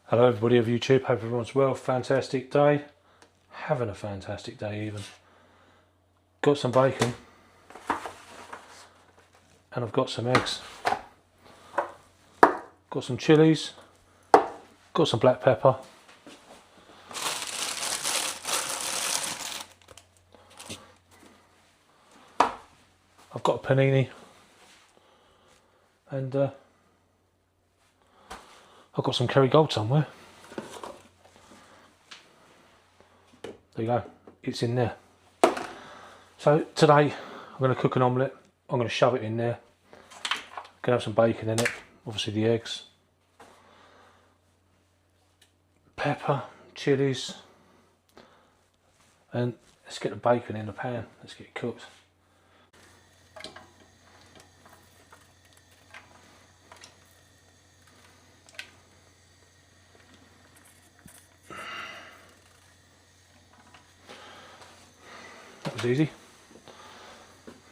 Hello everybody of YouTube, hope everyone's well. Fantastic day, having a fantastic day even. Got some bacon and I've got some eggs. Got some chilies, got some black pepper. I've got a panini and I've got some kerrygold somewhere. There you go, it's in there. So today I'm going to cook an omelette. I'm going to shove it in there. I'm going to have some bacon in it, obviously the eggs, pepper, chilies, and let's get the bacon in the pan. Let's get it cooked. That was easy.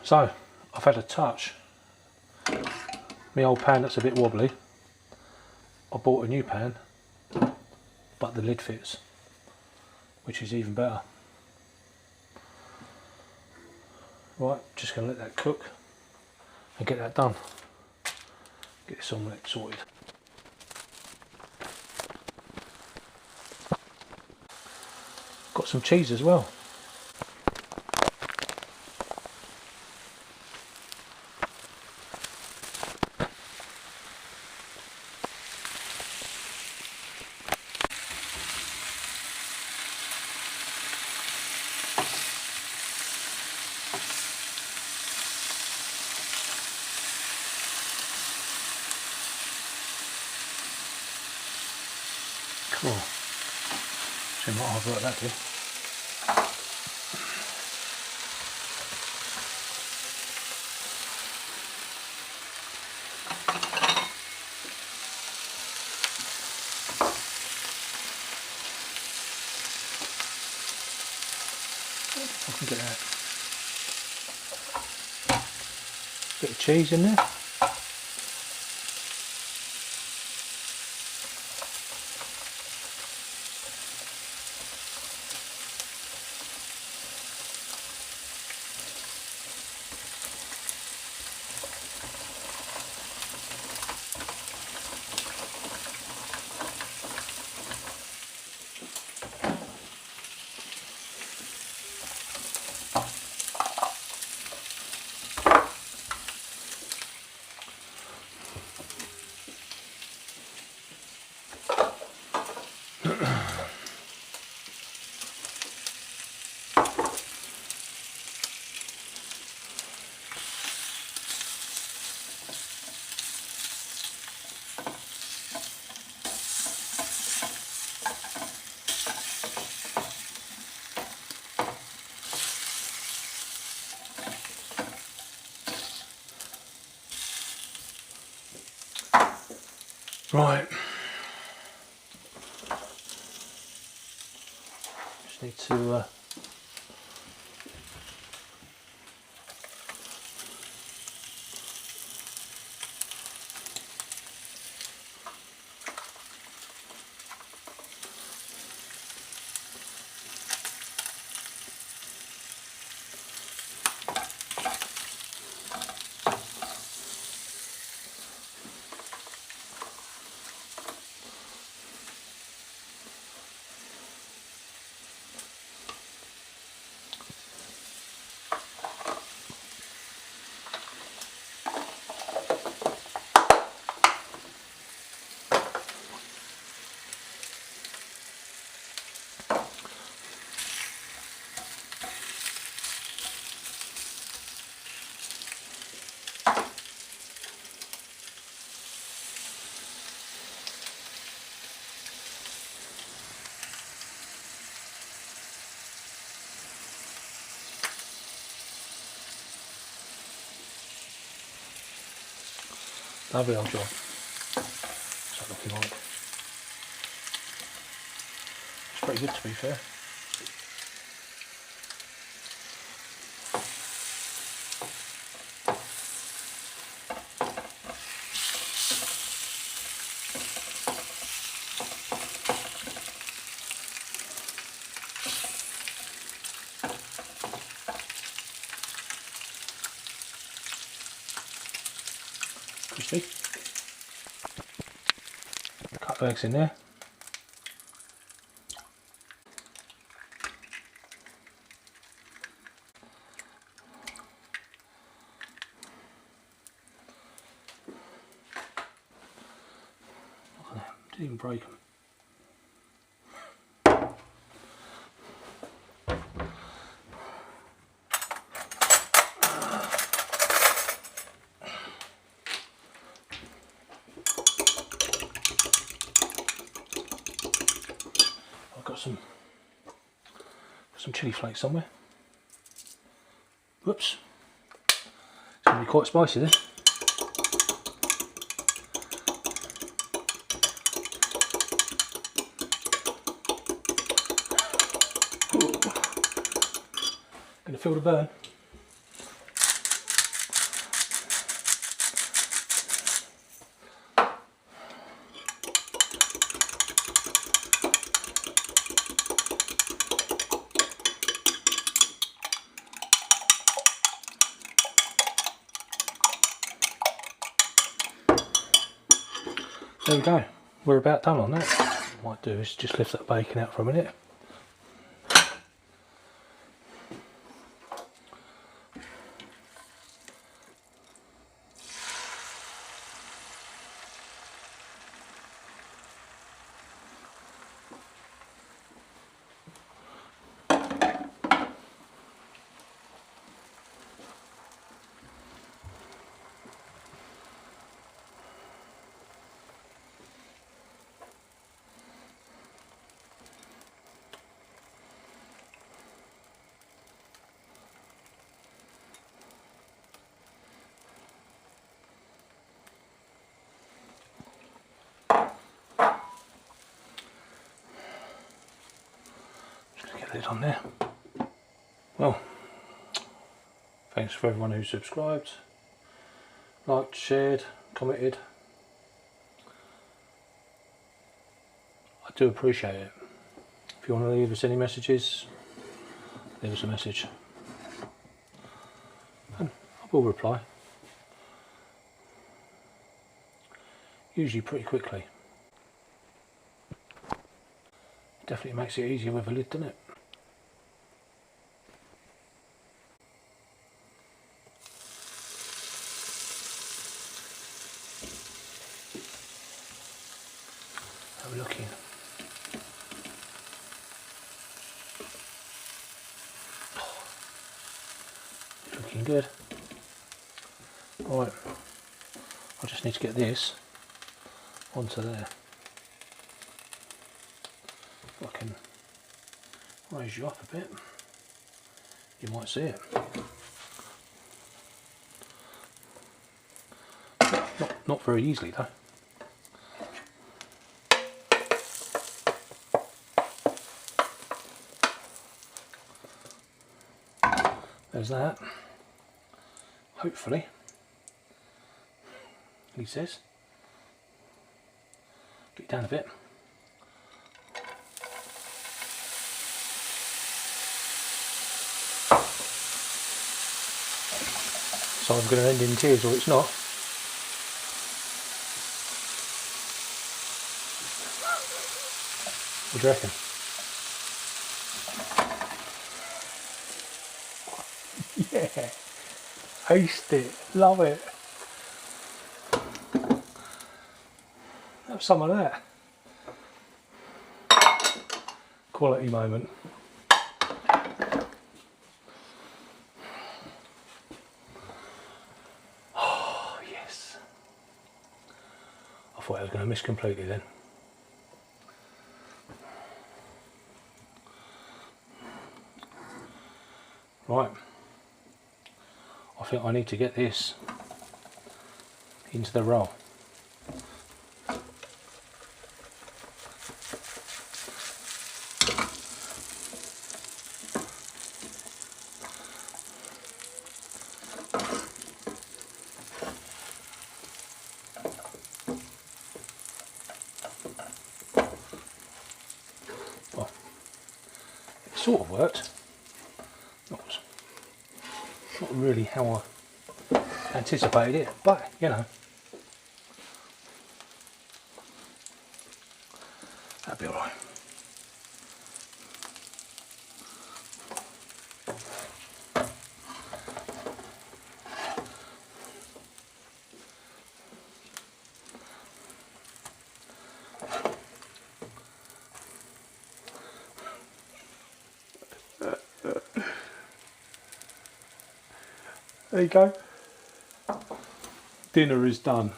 So I've had a touch. My old pan that's a bit wobbly. I bought a new pan, but the lid fits, which is even better. Right, just going to let that cook and get that done. Get this omelette sorted. Got some cheese as well. Cool. See what hard work that did. I can get that. Bit of cheese in there. Right. Just need to lovely old job. What's that looking like? It's pretty good to be fair. crispy. A couple of eggs in there. Look at that, didn't even break them. I've got some chilli flakes somewhere. Whoops. It's going to be quite spicy then. Going to feel the burn. There we go, we're about done on that. What I might do is just lift that bacon out for a minute. Lid on there. Well, thanks for everyone who subscribed, liked, shared, commented. I do appreciate it. If you want to leave us any messages, leave us a message and I will reply, usually pretty quickly. Definitely makes it easier with a lid, doesn't it? Have a look in. Looking good. Right, I just need to get this onto there. If I can raise you up a bit, you might see it. Not very easily though. There's that. Hopefully, he says. Get it down a bit. So I'm going to end in tears, or it's not. What do you reckon? Yeah, aced it, love it. Have some of that. Quality moment. Oh yes. I thought I was going to miss completely then. Right. I think I need to get this into the roll. Well, it sort of worked. Not really how I anticipated it, but you know, There you go. Dinner is done.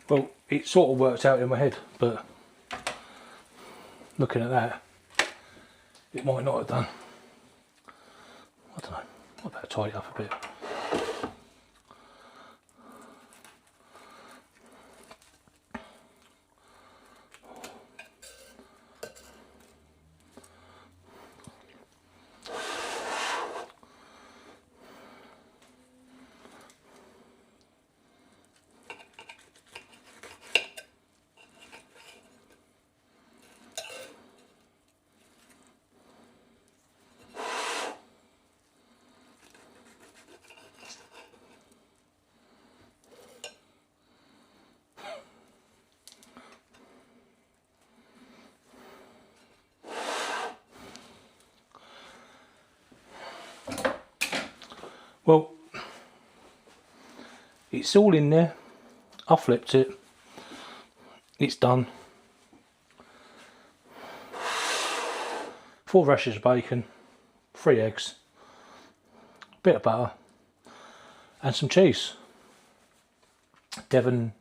Well, it sort of worked out in my head, but looking at that, it might not have done. I don't know. I better tidy it up a bit. Well, it's all in there. I flipped it. It's done. 4 rashers of bacon, 3 eggs, a bit of butter, and some cheese. Devon.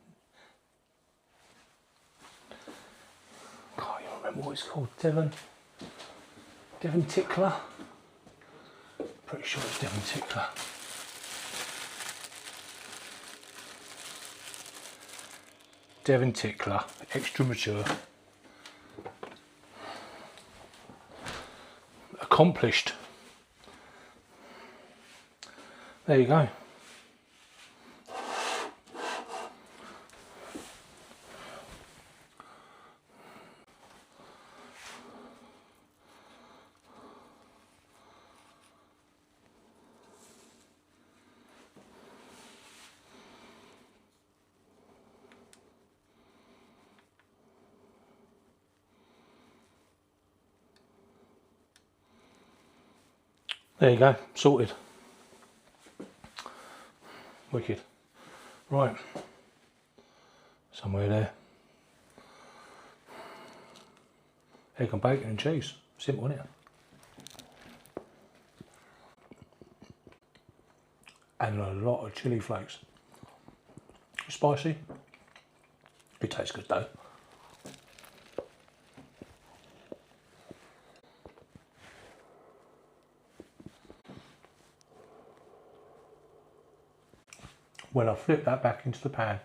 Can't even remember what it's called. Devon Tickler. Pretty sure it's Devon Tickler. Devon Tickler, extra mature. Accomplished. There you go. There you go, sorted. Wicked. Right, somewhere there. Egg and bacon and cheese. Simple, isn't it? And a lot of chili flakes. Spicy. It tastes good though. When I flipped that back into the pan,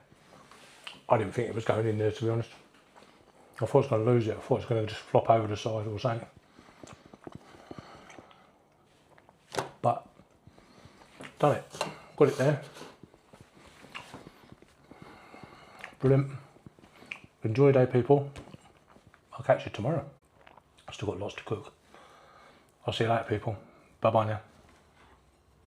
I didn't think it was going in there, to be honest. I thought I was going to lose it. I thought it was going to just flop over the side or something. But, done it. Got it there. Brilliant. Enjoy your day, people. I'll catch you tomorrow. I've still got lots to cook. I'll see you later, people. Bye-bye now.